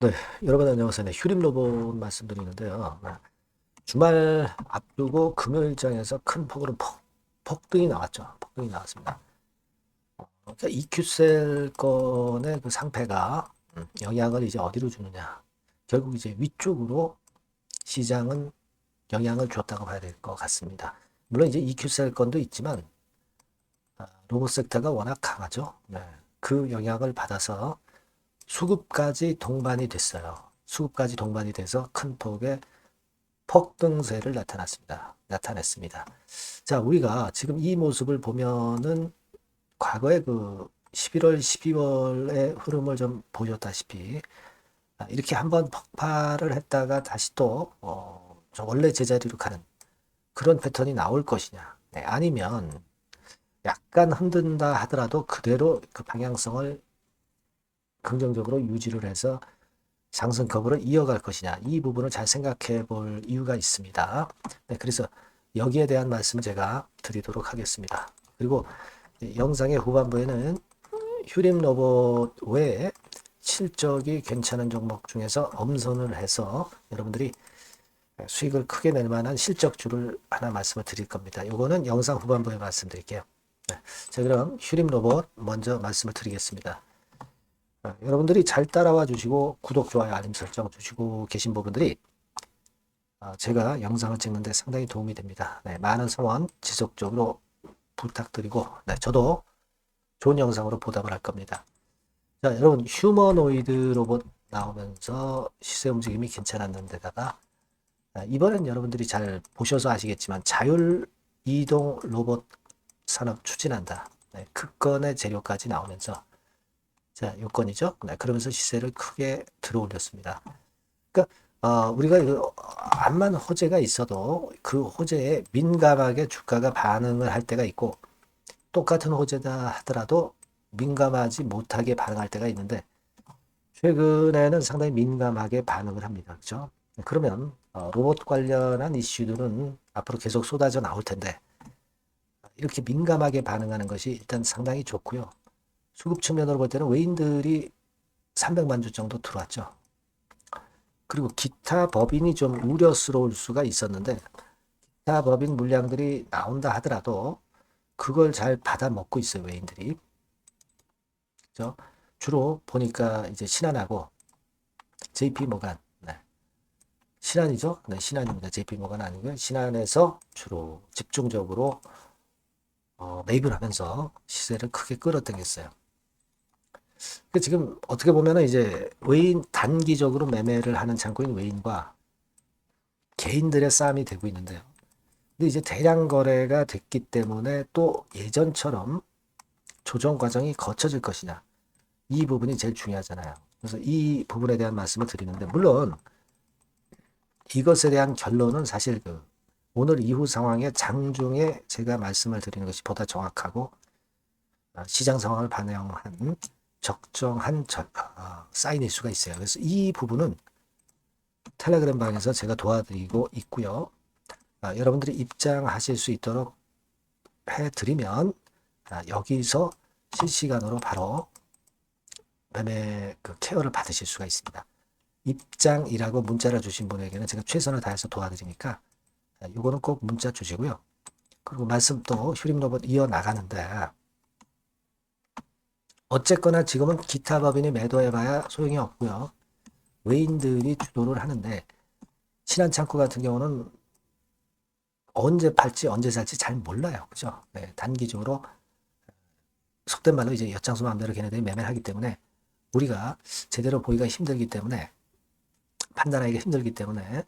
네, 여러분 안녕하세요. 네, 휴림 로봇 말씀드리는데요. 네, 주말 앞두고 금요일장에서 큰 폭으로 폭등이 나왔죠. 폭등이 나왔습니다. 그러니까 EQ셀 건의 그 상패가 영향을 이제 어디로 주느냐. 결국 이제 위쪽으로 시장은 영향을 줬다고 봐야 될 것 같습니다. 물론 이제 EQ셀 건도 있지만 로봇 섹터가 워낙 강하죠. 네, 그 영향을 받아서 수급까지 동반이 됐어요. 수급까지 동반이 돼서 큰 폭의 폭등세를 나타냈습니다. 자, 우리가 지금 이 모습을 보면은 과거에 그 11월, 12월의 흐름을 좀 보셨다시피 이렇게 한번 폭발을 했다가 다시 또 좀 원래 제자리로 가는 그런 패턴이 나올 것이냐. 네, 아니면 약간 흔든다 하더라도 그대로 그 방향성을 긍정적으로 유지를 해서 상승커브를 이어갈 것이냐, 이 부분을 잘 생각해 볼 이유가 있습니다. 네, 그래서 여기에 대한 말씀을 제가 드리도록 하겠습니다. 그리고 영상의 후반부에는 휴림 로봇 외에 실적이 괜찮은 종목 중에서 엄선을 해서 여러분들이 수익을 크게 낼 만한 실적주를 하나 말씀을 드릴 겁니다. 이거는 영상 후반부에 말씀드릴게요. 네. 자, 그럼 휴림 로봇 먼저 말씀을 드리겠습니다. 여러분들이 잘 따라와 주시고 구독, 좋아요, 알림 설정 주시고 계신 부분들이 제가 영상을 찍는데 상당히 도움이 됩니다. 네, 많은 성원 지속적으로 부탁드리고 저도 좋은 영상으로 보답을 할 겁니다. 자, 여러분 휴머노이드 로봇 나오면서 시세 움직임이 괜찮았는데다가 이번엔 여러분들이 잘 보셔서 아시겠지만 자율 이동 로봇 산업 추진한다. 네, 그 건의 재료까지 나오면서 자, 요건이죠. 네, 그러면서 시세를 크게 들어 올렸습니다. 그러니까 우리가 암만 호재가 있어도 그 호재에 민감하게 주가가 반응을 할 때가 있고 똑같은 호재다 하더라도 민감하지 못하게 반응할 때가 있는데 최근에는 상당히 민감하게 반응을 합니다. 그렇죠? 그러면 로봇 관련한 이슈들은 앞으로 계속 쏟아져 나올 텐데 이렇게 민감하게 반응하는 것이 일단 상당히 좋고요. 수급 측면으로 볼 때는 외인들이 300만 주 정도 들어왔죠. 그리고 기타 법인이 좀 우려스러울 수가 있었는데 기타 법인 물량들이 나온다 하더라도 그걸 잘 받아 먹고 있어요, 외인들이. 그죠? 주로 보니까 이제 신한하고 JP 모간, 네. 신한이죠? 네, 신한입니다. JP 모간 아니고요. 신한에서 주로 집중적으로 매입을 하면서 시세를 크게 끌어당겼어요. 지금 어떻게 보면은 이제 외인 단기적으로 매매를 하는 창구인 외인과 개인들의 싸움이 되고 있는데요. 근데 이제 대량 거래가 됐기 때문에 또 예전처럼 조정 과정이 거쳐질 것이냐. 이 부분이 제일 중요하잖아요. 그래서 이 부분에 대한 말씀을 드리는데, 물론 이것에 대한 결론은 사실 오늘 이후 상황에 장중에 제가 말씀을 드리는 것이 보다 정확하고 시장 상황을 반영한 적정한 사인일 수가 있어요. 그래서 이 부분은 텔레그램 방에서 제가 도와드리고 있고요. 여러분들이 입장하실 수 있도록 해드리면 여기서 실시간으로 바로 매매 케어를 받으실 수가 있습니다. 입장이라고 문자를 주신 분에게는 제가 최선을 다해서 도와드리니까 이거는 꼭 문자 주시고요. 그리고 말씀 또 휴림 로봇 이어나가는데 어쨌거나 지금은 기타 법인이 매도해봐야 소용이 없고요. 외인들이 주도를 하는데 신한창구 같은 경우는 언제 팔지 언제 살지 잘 몰라요. 그죠? 네, 단기적으로 속된 말로 이제 엿장수 마음대로 걔네들이 매매를 하기 때문에 우리가 제대로 보기가 힘들기 때문에 판단하기가 힘들기 때문에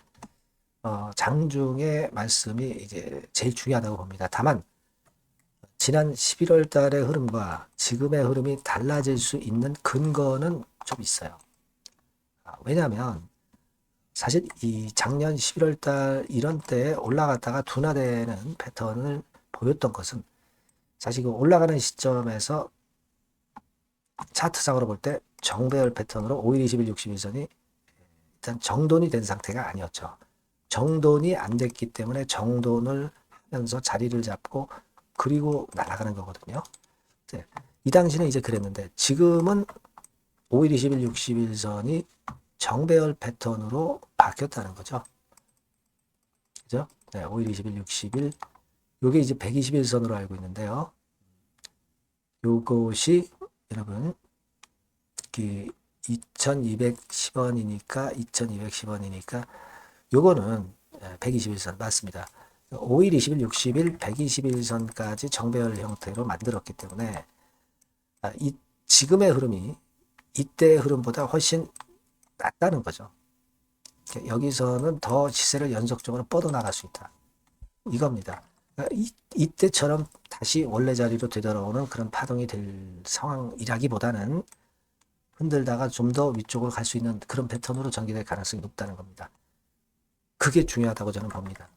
장중의 말씀이 이제 제일 중요하다고 봅니다. 다만 지난 11월 달의 흐름과 지금의 흐름이 달라질 수 있는 근거는 좀 있어요. 왜냐하면 사실 이 작년 11월 달 이런 때 올라갔다가 둔화되는 패턴을 보였던 것은 사실 그 올라가는 시점에서 차트상으로 볼 때 정배열 패턴으로 5일, 20일, 60일선이 일단 정돈이 된 상태가 아니었죠. 정돈이 안 됐기 때문에 정돈을 하면서 자리를 잡고 그리고 날아가는 거거든요. 이 당시는 이제 그랬는데 지금은 5일, 20일, 60일선이 정배열 패턴으로 바뀌었다는 거죠. 그죠? 네, 5일, 20일, 60일. 요게 이제 121선으로 알고 있는데요. 요것이 여러분 그 2210원이니까 요거는 121선 맞습니다. 5일, 20일, 60일, 121선까지 정배열 형태로 만들었기 때문에 이 지금의 흐름이 이때의 흐름보다 훨씬 낫다는 거죠. 여기서는 더 시세를 연속적으로 뻗어나갈 수 있다. 이겁니다. 이때처럼 다시 원래 자리로 되돌아오는 그런 파동이 될 상황이라기보다는 흔들다가 좀 더 위쪽으로 갈 수 있는 그런 패턴으로 전개될 가능성이 높다는 겁니다. 그게 중요하다고 저는 봅니다.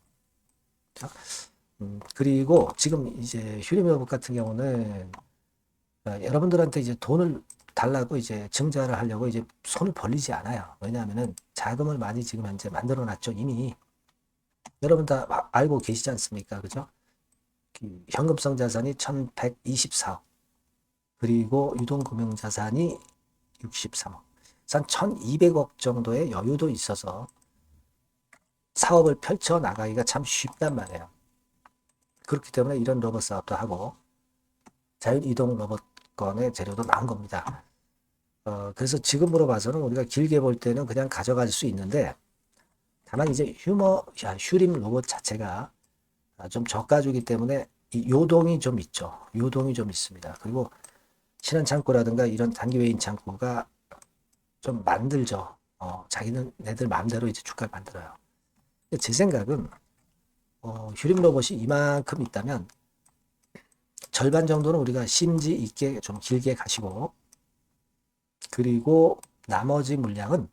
그리고 지금 이제 휴림여법 같은 경우는 여러분들한테 이제 돈을 달라고 이제 증자를 하려고 이제 손을 벌리지 않아요. 왜냐하면은 자금을 많이 지금 현재 만들어 놨죠. 이미 여러분 다 알고 계시지 않습니까? 그죠? 현금성 자산이 1124억 그리고 유동금융자산이 63억 한 1200억 정도의 여유도 있어서 사업을 펼쳐나가기가 참 쉽단 말이에요. 그렇기 때문에 이런 로봇 사업도 하고 자율이동 로봇권의 재료도 나온 겁니다. 그래서 지금으로 봐서는 우리가 길게 볼 때는 그냥 가져갈 수 있는데 다만 이제 휴림 로봇 자체가 좀 저가주기 때문에 이 요동이 좀 있죠. 요동이 좀 있습니다. 그리고 신한창고라든가 이런 단기 외인 창고가 좀 만들죠. 자기는 애들 마음대로 이제 주가를 만들어요. 제 생각은 휴림 로봇이 이만큼 있다면 절반 정도는 우리가 심지 있게 좀 길게 가시고 그리고 나머지 물량은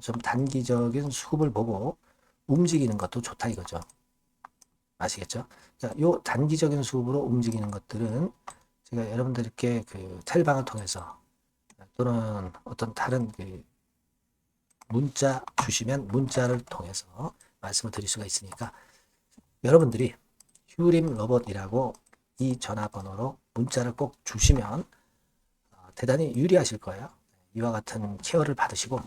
좀 단기적인 수급을 보고 움직이는 것도 좋다 이거죠. 아시겠죠? 요 단기적인 수급으로 움직이는 것들은 제가 여러분들께 그 텔방을 통해서 또는 어떤 다른 그 문자 주시면 문자를 통해서 말씀을 드릴 수가 있으니까 여러분들이 휴림 로봇이라고 이 전화번호로 문자를 꼭 주시면 대단히 유리하실 거예요. 이와 같은 케어를 받으시고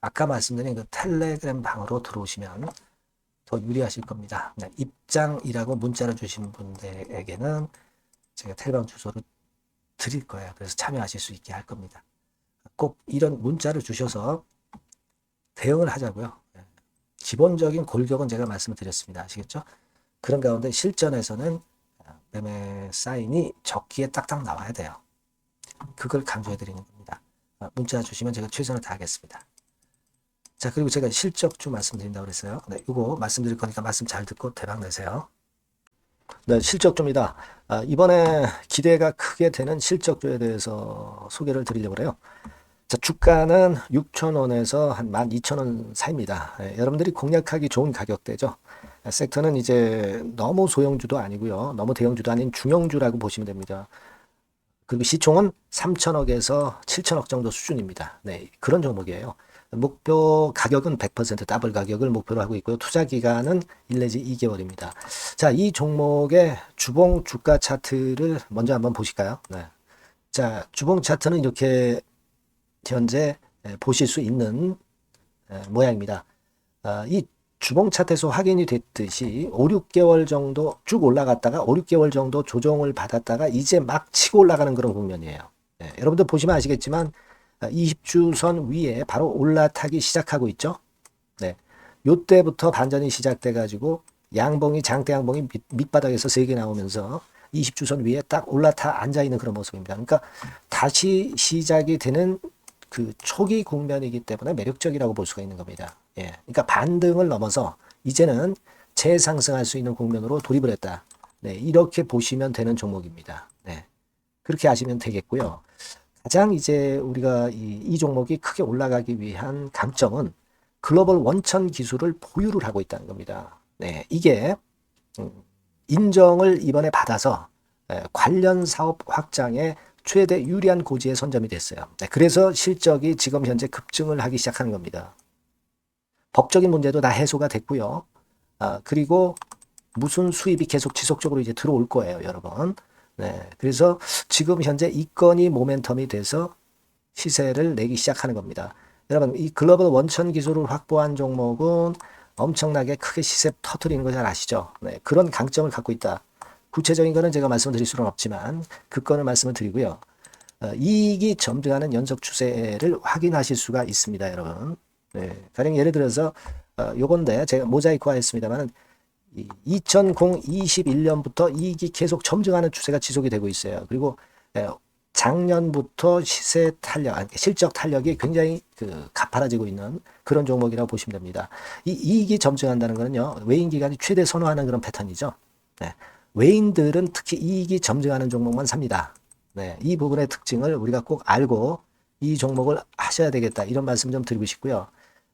아까 말씀드린 그 텔레그램 방으로 들어오시면 더 유리하실 겁니다. 입장이라고 문자를 주신 분들에게는 제가 텔레그램 주소를 드릴 거예요. 그래서 참여하실 수 있게 할 겁니다. 꼭 이런 문자를 주셔서 대응을 하자고요. 기본적인 골격은 제가 말씀을 드렸습니다. 아시겠죠? 그런 가운데 실전에서는 매매 사인이 적기에 딱딱 나와야 돼요. 그걸 강조해 드리는 겁니다. 문자 주시면 제가 최선을 다하겠습니다. 자, 그리고 제가 실적주 말씀드린다고 그랬어요. 네, 이거 말씀드릴 거니까 말씀 잘 듣고 대박 내세요. 네, 실적주입니다. 이번에 기대가 크게 되는 실적주에 대해서 소개를 드리려고 해요. 자, 주가는 6,000원에서 한 12,000원 사이입니다. 여러분들이 공략하기 좋은 가격대죠. 섹터는 이제 너무 소형주도 아니고요. 너무 대형주도 아닌 중형주라고 보시면 됩니다. 그리고 시총은 3천억에서 7천억 정도 수준입니다. 네, 그런 종목이에요. 목표 가격은 100% 더블 가격을 목표로 하고 있고요. 투자 기간은 1 내지 2개월입니다. 자, 이 종목의 주봉 주가 차트를 먼저 한번 보실까요? 네. 자, 주봉 차트는 이렇게 현재 보실 수 있는 모양입니다. 이 주봉 차트에서 확인이 됐듯이 5, 6개월 정도 쭉 올라갔다가 5, 6개월 정도 조정을 받았다가 이제 막 치고 올라가는 그런 국면이에요. 네, 여러분들 보시면 아시겠지만 20주선 위에 바로 올라타기 시작하고 있죠. 네, 요때부터 반전이 시작돼 가지고 양봉이 장대 양봉이 밑바닥에서 3개 나오면서 20주선 위에 딱 올라타 앉아 있는 그런 모습입니다. 그러니까 다시 시작이 되는 그 초기 국면이기 때문에 매력적이라고 볼 수가 있는 겁니다. 예, 그러니까 반등을 넘어서 이제는 재상승할 수 있는 국면으로 돌입을 했다. 네, 이렇게 보시면 되는 종목입니다. 네, 그렇게 아시면 되겠고요. 가장 이제 우리가 이 종목이 크게 올라가기 위한 강점은 글로벌 원천 기술을 보유를 하고 있다는 겁니다. 네, 이게 인정을 이번에 받아서 관련 사업 확장에 최대 유리한 고지에 선점이 됐어요. 네, 그래서 실적이 지금 현재 급증을 하기 시작하는 겁니다. 법적인 문제도 다 해소가 됐고요. 그리고 무슨 수입이 계속 지속적으로 이제 들어올 거예요, 여러분. 네, 그래서 지금 현재 이 건이 모멘텀이 돼서 시세를 내기 시작하는 겁니다. 여러분, 이 글로벌 원천 기술을 확보한 종목은 엄청나게 크게 시세 터트리는 거 잘 아시죠? 네, 그런 강점을 갖고 있다. 구체적인 거는 제가 말씀을 드릴 수는 없지만 그 건을 말씀을 드리고요. 이익이 점등하는 연속 추세를 확인하실 수가 있습니다, 여러분. 네, 가령 예를 들어서 요건데 제가 모자이크화 했습니다만 2021년부터 이익이 계속 점증하는 추세가 지속이 되고 있어요. 그리고 작년부터 시세 탄력, 실적 탄력이 굉장히 가파라지고 있는 그런 종목이라고 보시면 됩니다. 이 이익이 점증한다는 거는요, 외인 기관이 최대 선호하는 그런 패턴이죠. 네, 외인들은 특히 이익이 점증하는 종목만 삽니다. 네, 이 부분의 특징을 우리가 꼭 알고 이 종목을 하셔야 되겠다, 이런 말씀 좀 드리고 싶고요.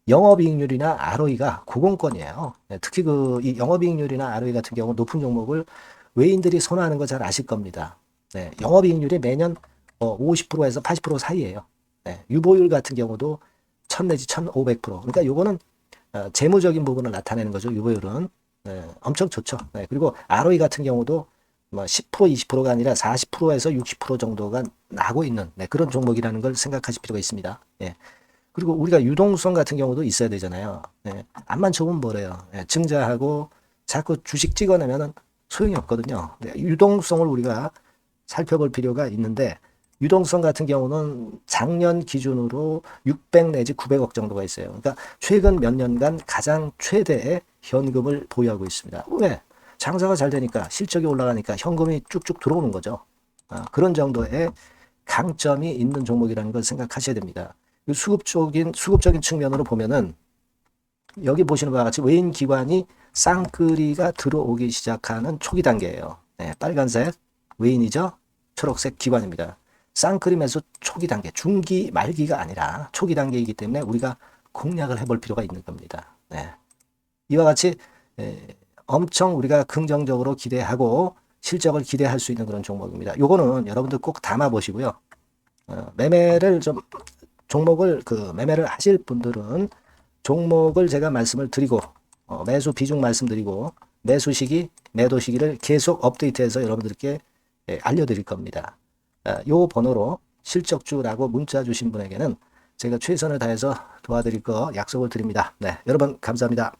영업이익률이나 ROE가 고공권이에요. 네, 특히 이 영업이익률이나 ROE 같은 경우 높은 종목을 외인들이 선호하는 거 잘 아실 겁니다. 네, 영업이익률이 매년 50%에서 80% 사이에요. 네, 유보율 같은 경우도 1000 내지 1500%. 그러니까 요거는 재무적인 부분을 나타내는 거죠. 유보율은. 네, 엄청 좋죠. 네, 그리고 ROE 같은 경우도 뭐 10%, 20%가 아니라 40%에서 60% 정도가 나고 있는 그런 종목이라는 걸 생각하실 필요가 있습니다. 예. 그리고 우리가 유동성 같은 경우도 있어야 되잖아요. 예. 앞만 좋으면 뭐래요. 예. 증자하고 자꾸 주식 찍어내면은 소용이 없거든요. 네. 유동성을 우리가 살펴볼 필요가 있는데, 유동성 같은 경우는 작년 기준으로 600 내지 900억 정도가 있어요. 그러니까 최근 몇 년간 가장 최대의 현금을 보유하고 있습니다. 왜? 장사가 잘 되니까, 실적이 올라가니까 현금이 쭉쭉 들어오는 거죠. 그런 정도의 강점이 있는 종목이라는 걸 생각하셔야 됩니다. 수급적인 측면으로 보면은 여기 보시는 바와 같이 외인 기관이 쌍끌이가 들어오기 시작하는 초기 단계예요. 네, 빨간색 외인이죠. 초록색 기관입니다. 쌍끌이 매수 초기 단계, 중기 말기가 아니라 초기 단계이기 때문에 우리가 공략을 해볼 필요가 있는 겁니다. 네. 이와 같이 엄청 우리가 긍정적으로 기대하고 실적을 기대할 수 있는 그런 종목입니다. 요거는 여러분들 꼭 담아 보시고요. 종목을 매매를 하실 분들은 종목을 제가 말씀을 드리고 매수 비중 말씀드리고 매수 시기, 매도 시기를 계속 업데이트해서 여러분들께 알려드릴 겁니다. 요 번호로 실적주라고 문자 주신 분에게는 제가 최선을 다해서 도와드릴 거 약속을 드립니다. 네, 여러분 감사합니다.